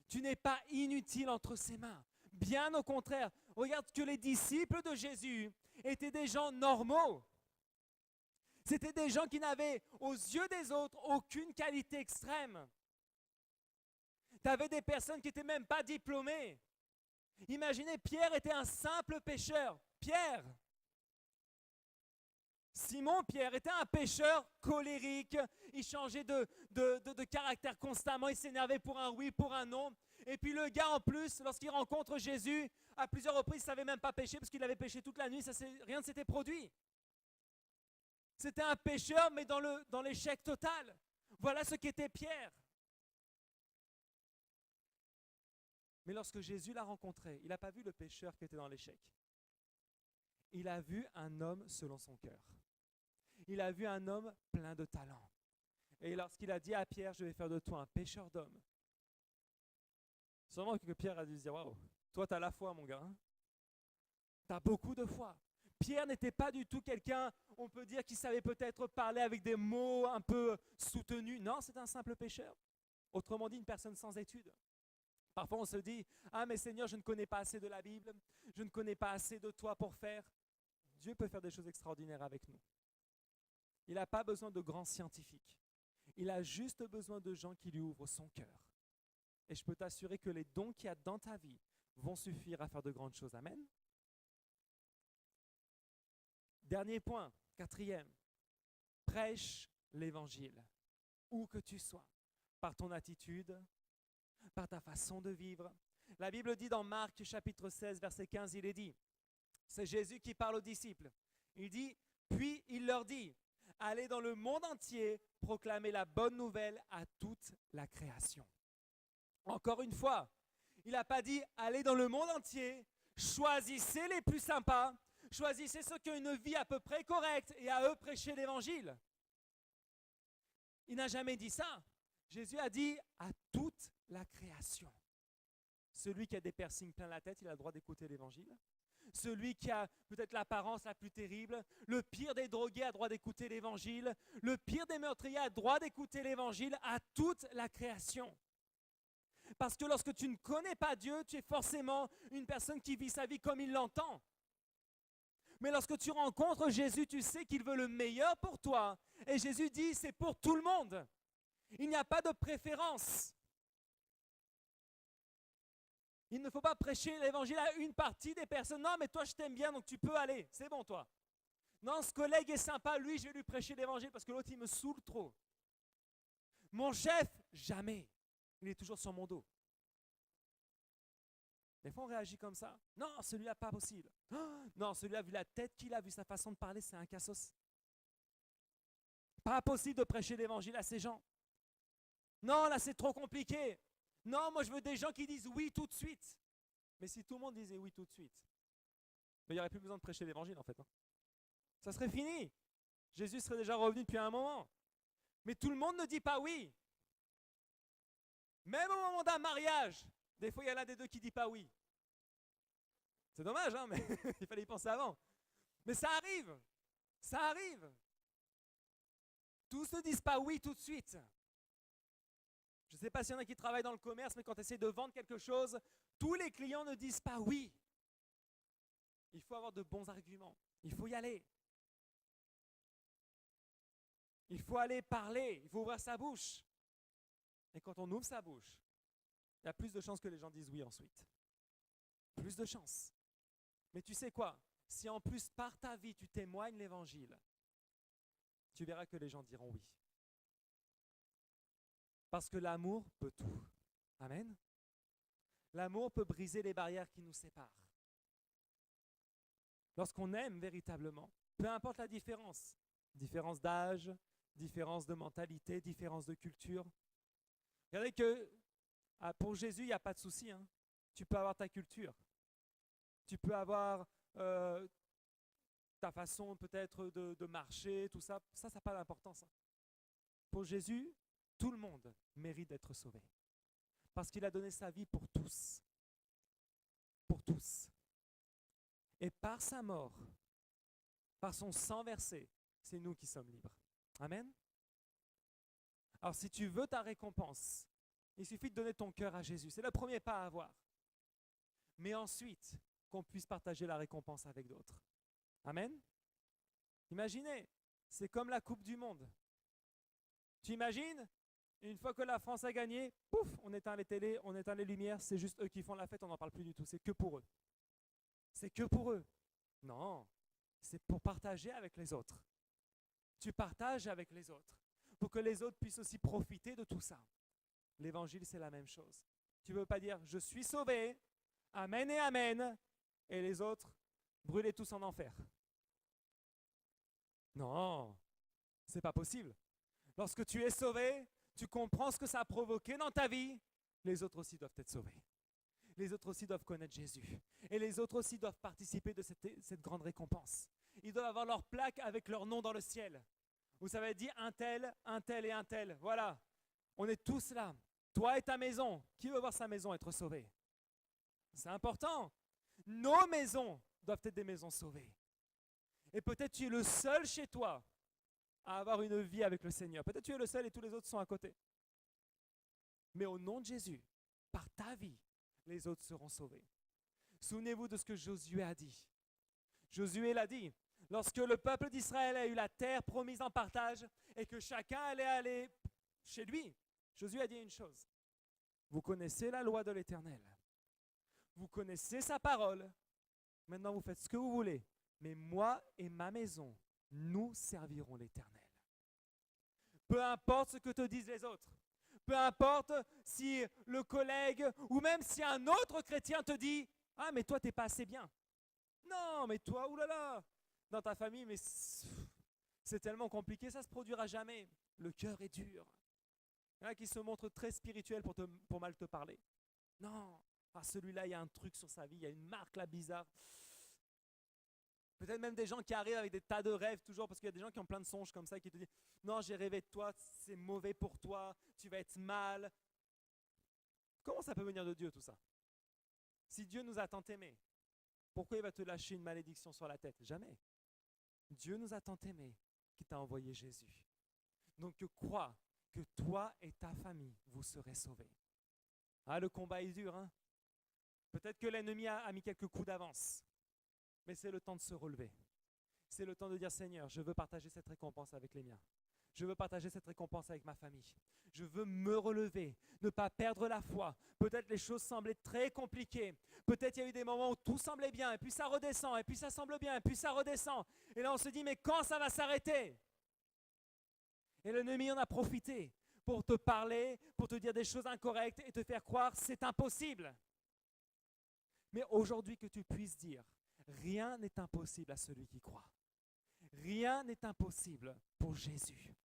Tu n'es pas inutile entre ses mains. Bien au contraire. Regarde que les disciples de Jésus étaient des gens normaux. C'était des gens qui n'avaient aux yeux des autres aucune qualité extrême. Tu avais des personnes qui n'étaient même pas diplômées. Imaginez, Pierre était un simple pêcheur. Pierre. Simon-Pierre était un pêcheur colérique, il changeait de caractère constamment, il s'énervait pour un oui, pour un non. Et puis le gars en plus, lorsqu'il rencontre Jésus, à plusieurs reprises, il ne savait même pas pêcher parce qu'il avait pêché toute la nuit, rien ne s'était produit. C'était un pêcheur, mais dans l'échec total. Voilà ce qu'était Pierre. Mais lorsque Jésus l'a rencontré, il n'a pas vu le pêcheur qui était dans l'échec. Il a vu un homme selon son cœur. Il a vu un homme plein de talent. Et lorsqu'il a dit à Pierre, je vais faire de toi un pêcheur d'hommes, sûrement que Pierre a dû se dire, waouh, Toi, tu as la foi, mon gars. Tu as beaucoup de foi. Pierre n'était pas du tout quelqu'un, on peut dire, qui savait peut-être parler avec des mots un peu soutenus. Non, c'est un simple pécheur. Autrement dit, une personne sans études. Parfois, on se dit, ah mais Seigneur, je ne connais pas assez de la Bible, je ne connais pas assez de toi pour faire. Dieu peut faire des choses extraordinaires avec nous. Il n'a pas besoin de grands scientifiques. Il a juste besoin de gens qui lui ouvrent son cœur. Et je peux t'assurer que les dons qu'il y a dans ta vie vont suffire à faire de grandes choses. Amen. Dernier point, quatrième. Prêche l'évangile, où que tu sois, par ton attitude, par ta façon de vivre. La Bible dit dans Marc chapitre 16, verset 15, il est dit, c'est Jésus qui parle aux disciples. Il dit, puis il leur dit, allez dans le monde entier, proclamer la bonne nouvelle à toute la création. Encore une fois, il n'a pas dit, allez dans le monde entier, choisissez les plus sympas, choisissez ceux qui ont une vie à peu près correcte et à eux prêcher l'évangile. Il n'a jamais dit ça. Jésus a dit à toute la création. Celui qui a des piercings plein la tête, il a le droit d'écouter l'évangile. Celui qui a peut-être l'apparence la plus terrible, le pire des drogués a le droit d'écouter l'évangile, le pire des meurtriers a le droit d'écouter l'évangile, à toute la création. Parce que lorsque tu ne connais pas Dieu, tu es forcément une personne qui vit sa vie comme il l'entend. Mais lorsque tu rencontres Jésus, tu sais qu'il veut le meilleur pour toi. Et Jésus dit, c'est pour tout le monde. Il n'y a pas de préférence. Il ne faut pas prêcher l'évangile à une partie des personnes. Non, mais toi, je t'aime bien, donc tu peux aller. C'est bon, toi. Non, ce collègue est sympa, lui, je vais lui prêcher l'évangile parce que l'autre, il me saoule trop. Mon chef, jamais. Il est toujours sur mon dos. Des fois, on réagit comme ça. Non, celui-là, pas possible. Oh, non, celui-là, vu la tête qu'il a, vu sa façon de parler, c'est un cassos. Pas possible de prêcher l'évangile à ces gens. Non, là, c'est trop compliqué. Non, moi, je veux des gens qui disent oui tout de suite. Mais si tout le monde disait oui tout de suite, il n'y aurait plus besoin de prêcher l'évangile, en fait. Ça serait fini. Jésus serait déjà revenu depuis un moment. Mais tout le monde ne dit pas oui. Même au moment d'un mariage, des fois, il y a l'un des deux qui ne dit pas oui. C'est dommage, hein, mais il fallait y penser avant. Mais ça arrive. Ça arrive. Tous ne disent pas oui tout de suite. Je ne sais pas s'il y en a qui travaillent dans le commerce, mais quand tu essaies de vendre quelque chose, tous les clients ne disent pas oui. Il faut avoir de bons arguments. Il faut y aller. Il faut aller parler. Il faut ouvrir sa bouche. Et quand on ouvre sa bouche, il y a plus de chances que les gens disent oui ensuite. Plus de chances. Mais tu sais quoi? Si en plus par ta vie tu témoignes l'évangile, tu verras que les gens diront oui. Parce que l'amour peut tout. Amen. L'amour peut briser les barrières qui nous séparent. Lorsqu'on aime véritablement, peu importe la différence d'âge, différence de mentalité, différence de culture. Regardez que pour Jésus, il n'y a pas de souci. Hein. Tu peux avoir ta culture. Tu peux avoir ta façon peut-être de marcher, tout ça. Ça n'a pas d'importance. Hein. Pour Jésus, tout le monde mérite d'être sauvé. Parce qu'il a donné sa vie pour tous. Pour tous. Et par sa mort, par son sang versé, c'est nous qui sommes libres. Amen. Alors si tu veux ta récompense, il suffit de donner ton cœur à Jésus. C'est le premier pas à avoir. Mais ensuite, qu'on puisse partager la récompense avec d'autres. Amen. Imaginez, c'est comme la Coupe du Monde. Tu imagines, une fois que la France a gagné, pouf, on éteint les télés, on éteint les lumières, c'est juste eux qui font la fête, on n'en parle plus du tout, c'est que pour eux. C'est que pour eux. Non, c'est pour partager avec les autres. Tu partages avec les autres, pour que les autres puissent aussi profiter de tout ça. L'évangile, c'est la même chose. Tu ne veux pas dire, je suis sauvé, amen et amen, et les autres, brûlez tous en enfer. Non, c'est pas possible. Lorsque tu es sauvé, tu comprends ce que ça a provoqué dans ta vie, les autres aussi doivent être sauvés. Les autres aussi doivent connaître Jésus. Et les autres aussi doivent participer de cette grande récompense. Ils doivent avoir leur plaque avec leur nom dans le ciel. Vous savez dire un tel et un tel. Voilà, on est tous là. Toi et ta maison. Qui veut voir sa maison être sauvée? C'est important. Nos maisons doivent être des maisons sauvées. Et peut-être tu es le seul chez toi à avoir une vie avec le Seigneur. Peut-être tu es le seul et tous les autres sont à côté. Mais au nom de Jésus, par ta vie, les autres seront sauvés. Souvenez-vous de ce que Josué a dit. Josué l'a dit, lorsque le peuple d'Israël a eu la terre promise en partage et que chacun allait aller chez lui, Josué a dit une chose. Vous connaissez la loi de l'Éternel. Vous connaissez sa parole. Maintenant, vous faites ce que vous voulez. Mais moi et ma maison, nous servirons l'Éternel. Peu importe ce que te disent les autres. Peu importe si le collègue ou même si un autre chrétien te dit « Ah, mais toi, t'es pas assez bien. » Non, mais toi, oulala, dans ta famille, mais c'est tellement compliqué, ça ne se produira jamais. Le cœur est dur. Il y en a qui se montrent très spirituels pour mal te parler. Non, celui-là, il y a un truc sur sa vie, il y a une marque là bizarre. Peut-être même des gens qui arrivent avec des tas de rêves toujours, parce qu'il y a des gens qui ont plein de songes comme ça, qui te disent « Non, j'ai rêvé de toi, c'est mauvais pour toi, tu vas être mal. » Comment ça peut venir de Dieu tout ça? Si Dieu nous a tant aimés, pourquoi il va te lâcher une malédiction sur la tête? Jamais. Dieu nous a tant aimés qu'il t'a envoyé Jésus. Donc crois que toi et ta famille, vous serez sauvés. Ah, le combat est dur, hein? Peut-être que l'ennemi a mis quelques coups d'avance. Mais c'est le temps de se relever. C'est le temps de dire, Seigneur, je veux partager cette récompense avec les miens. Je veux partager cette récompense avec ma famille. Je veux me relever, ne pas perdre la foi. Peut-être les choses semblaient très compliquées. Peut-être il y a eu des moments où tout semblait bien, et puis ça redescend, et puis ça semble bien, et puis ça redescend. Et là on se dit, mais quand ça va s'arrêter? Et l'ennemi en a profité pour te parler, pour te dire des choses incorrectes et te faire croire c'est impossible. Mais aujourd'hui que tu puisses dire, rien n'est impossible à celui qui croit. Rien n'est impossible pour Jésus.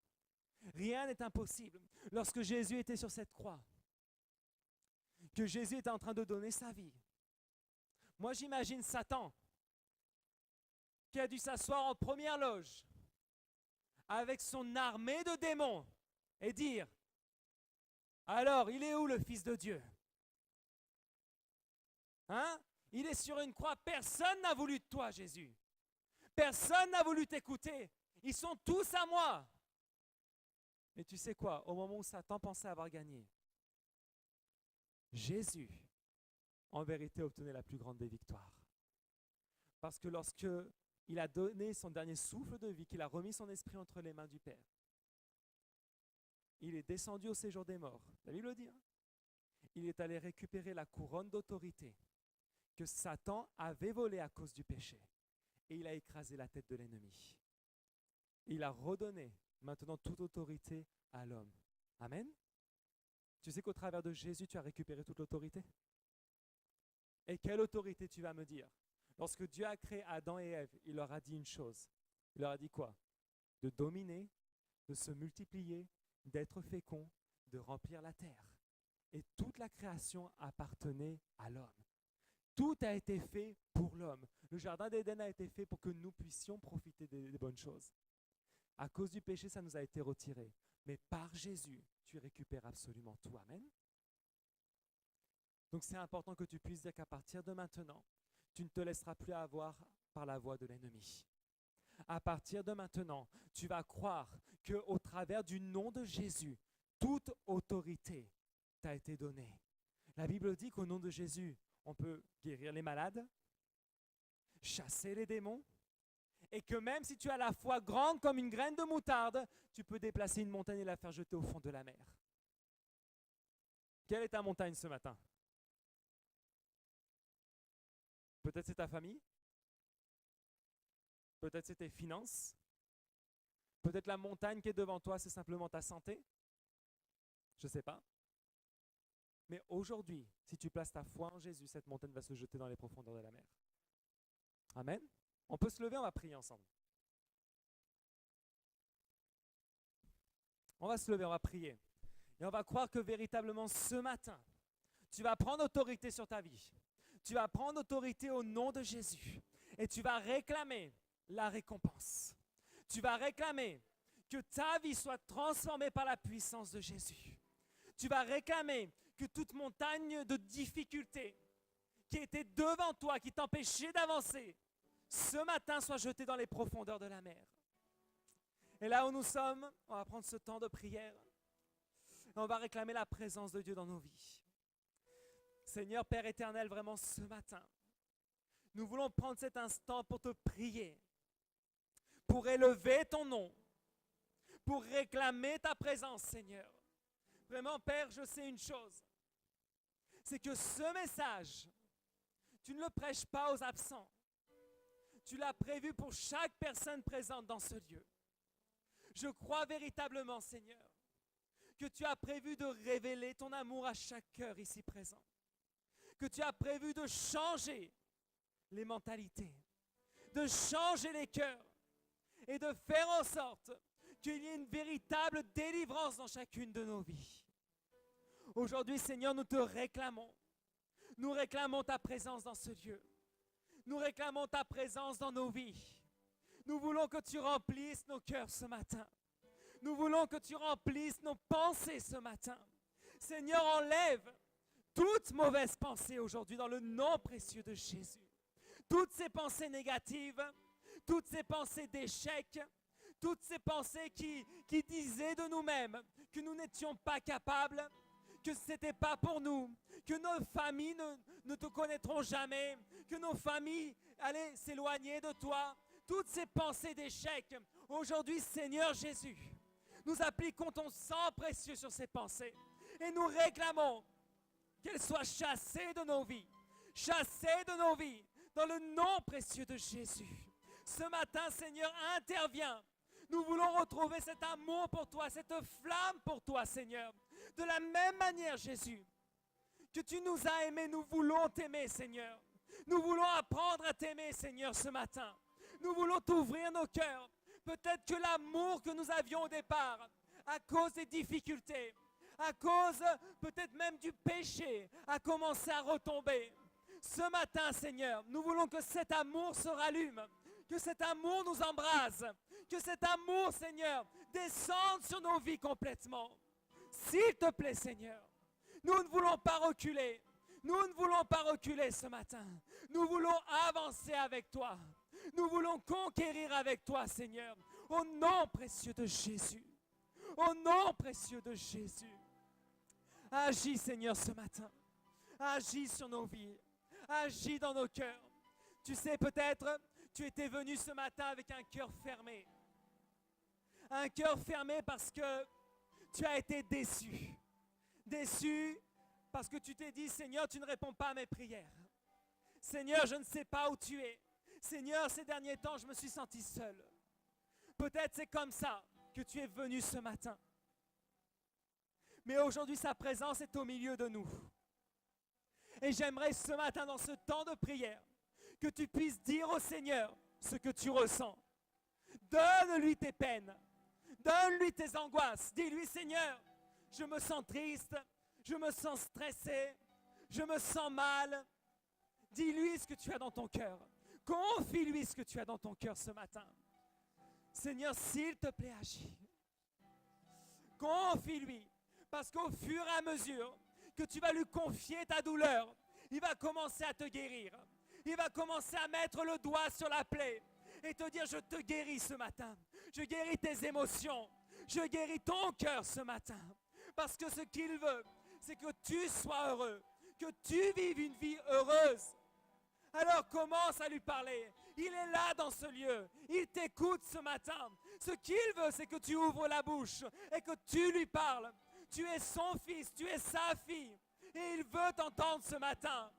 Rien n'est impossible. Lorsque Jésus était sur cette croix, que Jésus était en train de donner sa vie, moi j'imagine Satan qui a dû s'asseoir en première loge avec son armée de démons et dire « Alors, il est où le Fils de Dieu? Hein? Il est sur une croix, personne n'a voulu de toi, Jésus. Personne n'a voulu t'écouter. Ils sont tous à moi. » Mais tu sais quoi? Au moment où Satan pensait avoir gagné, Jésus, en vérité, obtenait la plus grande des victoires. Parce que lorsque il a donné son dernier souffle de vie, qu'il a remis son esprit entre les mains du Père, il est descendu au séjour des morts. La Bible le dit, hein? Il est allé récupérer la couronne d'autorité que Satan avait volée à cause du péché. Et il a écrasé la tête de l'ennemi. Il a redonné maintenant toute autorité à l'homme. Amen. Tu sais qu'au travers de Jésus, tu as récupéré toute l'autorité? Et quelle autorité tu vas me dire? Lorsque Dieu a créé Adam et Ève, il leur a dit une chose. Il leur a dit quoi? De dominer, de se multiplier, d'être fécond, de remplir la terre. Et toute la création appartenait à l'homme. Tout a été fait pour l'homme. Le jardin d'Éden a été fait pour que nous puissions profiter des bonnes choses. À cause du péché, ça nous a été retiré. Mais par Jésus, tu récupères absolument tout. Amen. Donc c'est important que tu puisses dire qu'à partir de maintenant, tu ne te laisseras plus avoir par la voie de l'ennemi. À partir de maintenant, tu vas croire qu'au travers du nom de Jésus, toute autorité t'a été donnée. La Bible dit qu'au nom de Jésus, on peut guérir les malades, chasser les démons, et que même si tu as la foi grande comme une graine de moutarde, tu peux déplacer une montagne et la faire jeter au fond de la mer. Quelle est ta montagne ce matin? Peut-être c'est ta famille, peut-être c'est tes finances, peut-être la montagne qui est devant toi, c'est simplement ta santé. Je ne sais pas. Mais aujourd'hui, si tu places ta foi en Jésus, cette montagne va se jeter dans les profondeurs de la mer. Amen. On peut se lever, on va prier ensemble. On va se lever, on va prier. Et on va croire que véritablement ce matin, tu vas prendre autorité sur ta vie. Tu vas prendre autorité au nom de Jésus. Et tu vas réclamer la récompense. Tu vas réclamer que ta vie soit transformée par la puissance de Jésus. Tu vas réclamer que toute montagne de difficultés qui était devant toi, qui t'empêchait d'avancer, ce matin soit jeté dans les profondeurs de la mer. Et là où nous sommes, on va prendre ce temps de prière. Et on va réclamer la présence de Dieu dans nos vies. Seigneur Père éternel, vraiment ce matin, nous voulons prendre cet instant pour te prier, pour élever ton nom, pour réclamer ta présence, Seigneur. Vraiment, Père, je sais une chose, c'est que ce message, tu ne le prêches pas aux absents. Tu l'as prévu pour chaque personne présente dans ce lieu. Je crois véritablement, Seigneur, que tu as prévu de révéler ton amour à chaque cœur ici présent. Que tu as prévu de changer les mentalités, de changer les cœurs et de faire en sorte qu'il y ait une véritable délivrance dans chacune de nos vies. Aujourd'hui, Seigneur, nous te réclamons. Nous réclamons ta présence dans ce lieu. Nous réclamons ta présence dans nos vies. Nous voulons que tu remplisses nos cœurs ce matin. Nous voulons que tu remplisses nos pensées ce matin. Seigneur, enlève toute mauvaise pensée aujourd'hui dans le nom précieux de Jésus. Toutes ces pensées négatives, toutes ces pensées d'échec, toutes ces pensées qui disaient de nous-mêmes que nous n'étions pas capables, que ce n'était pas pour nous, que nos familles ne te connaîtront jamais, que nos familles allaient s'éloigner de toi. Toutes ces pensées d'échec, aujourd'hui, Seigneur Jésus, nous appliquons ton sang précieux sur ces pensées et nous réclamons qu'elles soient chassées de nos vies, dans le nom précieux de Jésus. Ce matin, Seigneur, interviens. Nous voulons retrouver cet amour pour toi, cette flamme pour toi, Seigneur. De la même manière, Jésus, que tu nous as aimés, nous voulons t'aimer, Seigneur. Nous voulons apprendre à t'aimer, Seigneur, ce matin. Nous voulons t'ouvrir nos cœurs. Peut-être que l'amour que nous avions au départ, à cause des difficultés, à cause peut-être même du péché, a commencé à retomber. Ce matin, Seigneur, nous voulons que cet amour se rallume, que cet amour nous embrase, que cet amour, Seigneur, descende sur nos vies complètement. S'il te plaît, Seigneur, nous ne voulons pas reculer. Nous ne voulons pas reculer ce matin. Nous voulons avancer avec toi. Nous voulons conquérir avec toi, Seigneur, au nom précieux de Jésus. Au nom précieux de Jésus. Agis, Seigneur, ce matin. Agis sur nos vies. Agis dans nos cœurs. Tu sais, peut-être, tu étais venu ce matin avec un cœur fermé. Un cœur fermé parce que tu as été déçu. Déçu parce que tu t'es dit, Seigneur, tu ne réponds pas à mes prières. Seigneur, je ne sais pas où tu es. Seigneur, ces derniers temps, je me suis senti seul. Peut-être c'est comme ça que tu es venu ce matin. Mais aujourd'hui, sa présence est au milieu de nous. Et j'aimerais ce matin, dans ce temps de prière, que tu puisses dire au Seigneur ce que tu ressens. Donne-lui tes peines. Donne-lui tes angoisses. Dis-lui, Seigneur, je me sens triste, je me sens stressé, je me sens mal. Dis-lui ce que tu as dans ton cœur. Confie-lui ce que tu as dans ton cœur ce matin. Seigneur, s'il te plaît, agis. Confie-lui, parce qu'au fur et à mesure que tu vas lui confier ta douleur, il va commencer à te guérir. Il va commencer à mettre le doigt sur la plaie et te dire, je te guéris ce matin. Je guéris tes émotions. Je guéris ton cœur ce matin. Parce que ce qu'il veut, c'est que tu sois heureux, que tu vives une vie heureuse. Alors commence à lui parler. Il est là dans ce lieu. Il t'écoute ce matin. Ce qu'il veut, c'est que tu ouvres la bouche et que tu lui parles. Tu es son fils, tu es sa fille. Et il veut t'entendre ce matin.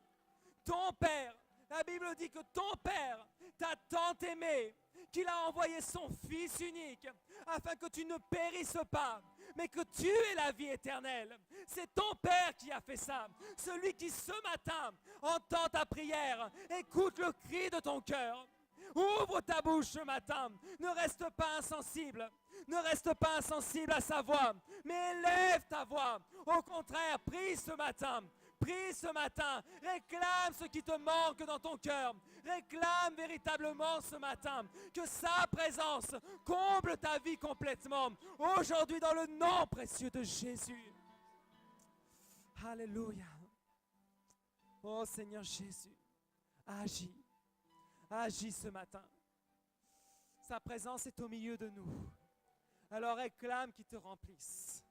Ton Père, la Bible dit que ton Père t'a tant aimé qu'il a envoyé son Fils unique afin que tu ne périsses pas, mais que tu aies la vie éternelle. C'est ton Père qui a fait ça. Celui qui ce matin entend ta prière, écoute le cri de ton cœur. Ouvre ta bouche ce matin. Ne reste pas insensible. Ne reste pas insensible à sa voix, mais élève ta voix. Au contraire, prie ce matin. Prie ce matin. Réclame ce qui te manque dans ton cœur. Réclame véritablement ce matin que sa présence comble ta vie complètement. Aujourd'hui, dans le nom précieux de Jésus. Alléluia. Oh Seigneur Jésus, agis, agis ce matin. Sa présence est au milieu de nous. Alors réclame qu'il te remplisse.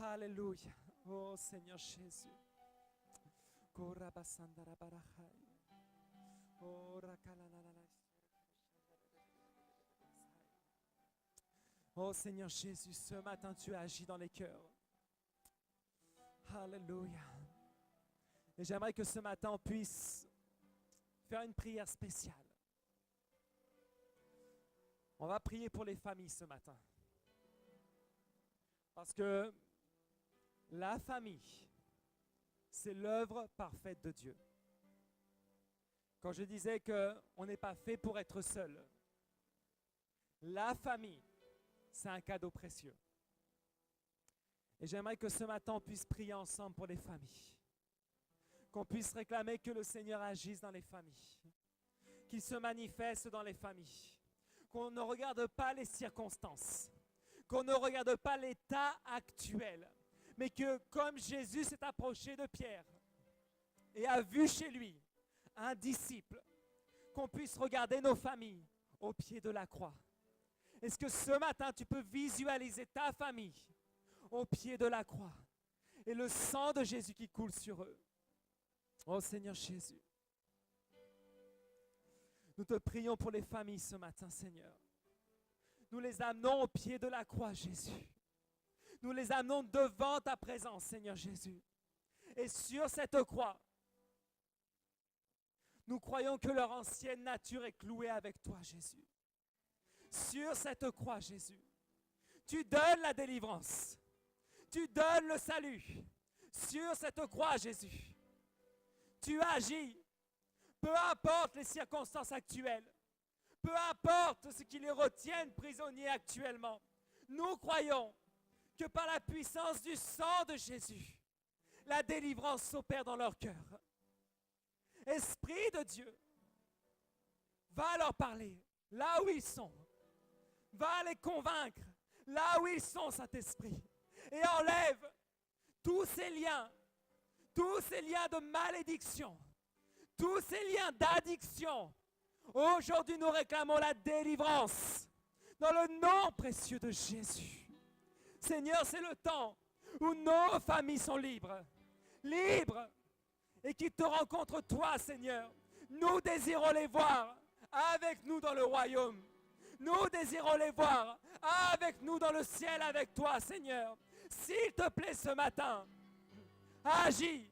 Alléluia. Oh Seigneur Jésus. Oh Seigneur Jésus, ce matin tu agis dans les cœurs. Alléluia. Et j'aimerais que ce matin on puisse faire une prière spéciale. On va prier pour les familles ce matin. Parce que la famille, c'est l'œuvre parfaite de Dieu. Quand je disais qu'on n'est pas fait pour être seul, la famille, c'est un cadeau précieux. Et j'aimerais que ce matin, on puisse prier ensemble pour les familles. Qu'on puisse réclamer que le Seigneur agisse dans les familles. Qu'il se manifeste dans les familles. Qu'on ne regarde pas les circonstances. Qu'on ne regarde pas l'état actuel. Mais que comme Jésus s'est approché de Pierre et a vu chez lui un disciple, qu'on puisse regarder nos familles au pied de la croix. Est-ce que ce matin, tu peux visualiser ta famille au pied de la croix et le sang de Jésus qui coule sur eux? Oh Seigneur Jésus, nous te prions pour les familles ce matin, Seigneur. Nous les amenons au pied de la croix, Jésus. Nous les amenons devant ta présence, Seigneur Jésus. Et sur cette croix, nous croyons que leur ancienne nature est clouée avec toi, Jésus. Sur cette croix, Jésus, tu donnes la délivrance. Tu donnes le salut. Sur cette croix, Jésus, tu agis. Peu importe les circonstances actuelles. Peu importe ce qui les retienne prisonniers actuellement. Nous croyons que par la puissance du sang de Jésus, la délivrance s'opère dans leur cœur. Esprit de Dieu, va leur parler là où ils sont. Va les convaincre là où ils sont, Saint-Esprit. Et enlève tous ces liens de malédiction, tous ces liens d'addiction. Aujourd'hui, nous réclamons la délivrance dans le nom précieux de Jésus. Seigneur, c'est le temps où nos familles sont libres, libres, et qui te rencontrent toi, Seigneur. Nous désirons les voir avec nous dans le royaume. Nous désirons les voir avec nous dans le ciel avec toi, Seigneur. S'il te plaît ce matin, agis,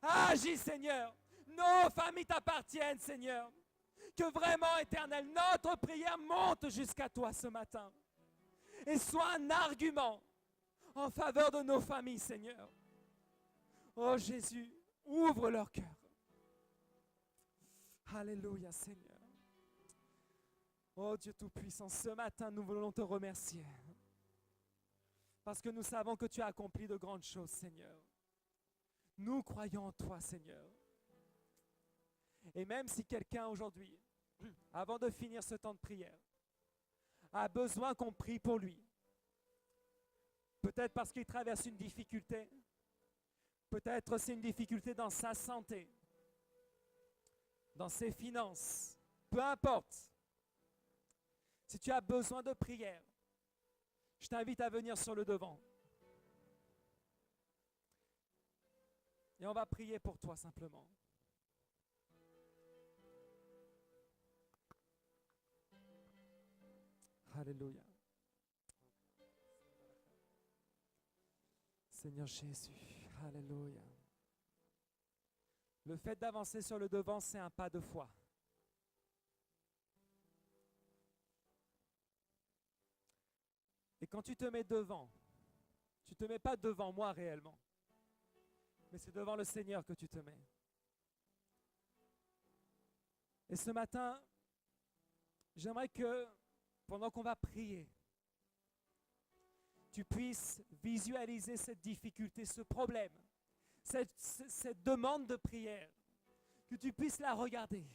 agis, Seigneur. Nos familles t'appartiennent, Seigneur. Que vraiment, Éternel, notre prière monte jusqu'à toi ce matin. Et soit un argument en faveur de nos familles, Seigneur. Oh Jésus, ouvre leur cœur. Alléluia, Seigneur. Oh Dieu Tout-Puissant, ce matin, nous voulons te remercier. Parce que nous savons que tu as accompli de grandes choses, Seigneur. Nous croyons en toi, Seigneur. Et même si quelqu'un aujourd'hui, avant de finir ce temps de prière, a besoin qu'on prie pour lui, peut-être parce qu'il traverse une difficulté, peut-être c'est une difficulté dans sa santé, dans ses finances, peu importe. Si tu as besoin de prière, je t'invite à venir sur le devant. Et on va prier pour toi simplement. Alléluia. Seigneur Jésus, alléluia. Le fait d'avancer sur le devant, c'est un pas de foi. Et quand tu te mets devant, tu ne te mets pas devant moi réellement, mais c'est devant le Seigneur que tu te mets. Et ce matin, j'aimerais que, pendant qu'on va prier, tu puisses visualiser cette difficulté, ce problème, cette demande de prière, que tu puisses la regarder.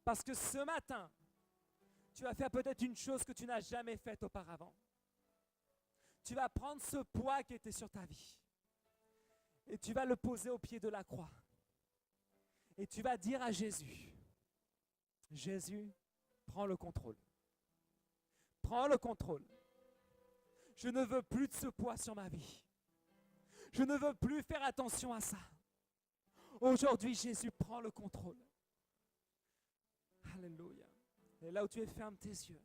Parce que ce matin, tu vas faire peut-être une chose que tu n'as jamais faite auparavant. Tu vas prendre ce poids qui était sur ta vie et tu vas le poser au pied de la croix. Et tu vas dire à Jésus, Jésus, prends le contrôle. Prends le contrôle. Je ne veux plus de ce poids sur ma vie. Je ne veux plus faire attention à ça. Aujourd'hui, Jésus, prends le contrôle. Alléluia. Et là où tu es, ferme tes yeux.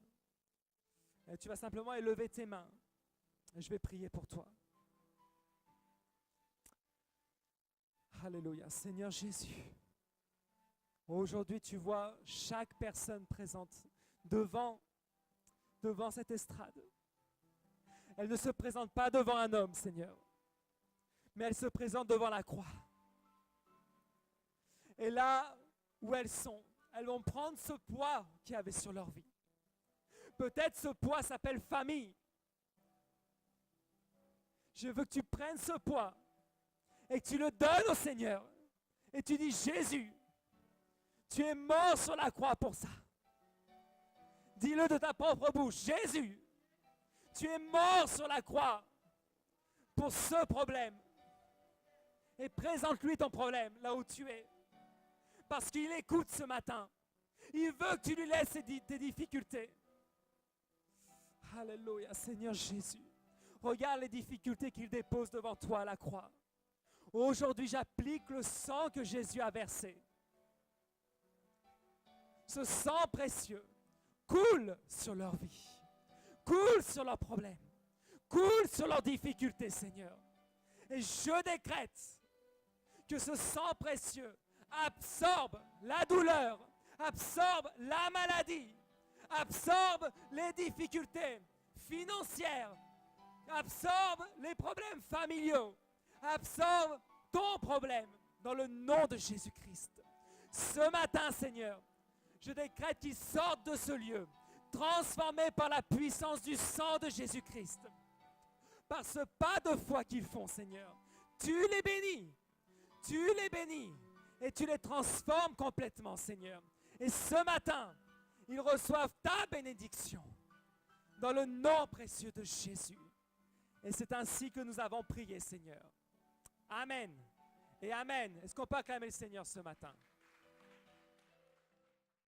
Et tu vas simplement élever tes mains. Et je vais prier pour toi. Alléluia. Seigneur Jésus, aujourd'hui, tu vois chaque personne présente devant cette estrade. Elle ne se présente pas devant un homme, Seigneur, mais elle se présente devant la croix. Et là où elles sont, elles vont prendre ce poids qu'il y avait sur leur vie. Peut-être ce poids s'appelle famille. Je veux que tu prennes ce poids et que tu le donnes au Seigneur. Et tu dis, Jésus, tu es mort sur la croix pour ça. Dis-le de ta propre bouche, Jésus, tu es mort sur la croix pour ce problème. Et présente-lui ton problème là où tu es. Parce qu'il écoute ce matin. Il veut que tu lui laisses tes difficultés. Alléluia, Seigneur Jésus. Regarde les difficultés qu'il dépose devant toi à la croix. Aujourd'hui, j'applique le sang que Jésus a versé. Ce sang précieux coule sur leur vie, coule sur leurs problèmes, coule sur leurs difficultés, Seigneur. Et je décrète que ce sang précieux absorbe la douleur, absorbe la maladie, absorbe les difficultés financières, absorbe les problèmes familiaux, absorbe ton problème dans le nom de Jésus-Christ. Ce matin, Seigneur, je décrète qu'ils sortent de ce lieu, transformés par la puissance du sang de Jésus-Christ. Par ce pas de foi qu'ils font, Seigneur, tu les bénis et tu les transformes complètement, Seigneur. Et ce matin, ils reçoivent ta bénédiction dans le nom précieux de Jésus. Et c'est ainsi que nous avons prié, Seigneur. Amen et Amen. Est-ce qu'on peut acclamer le Seigneur ce matin?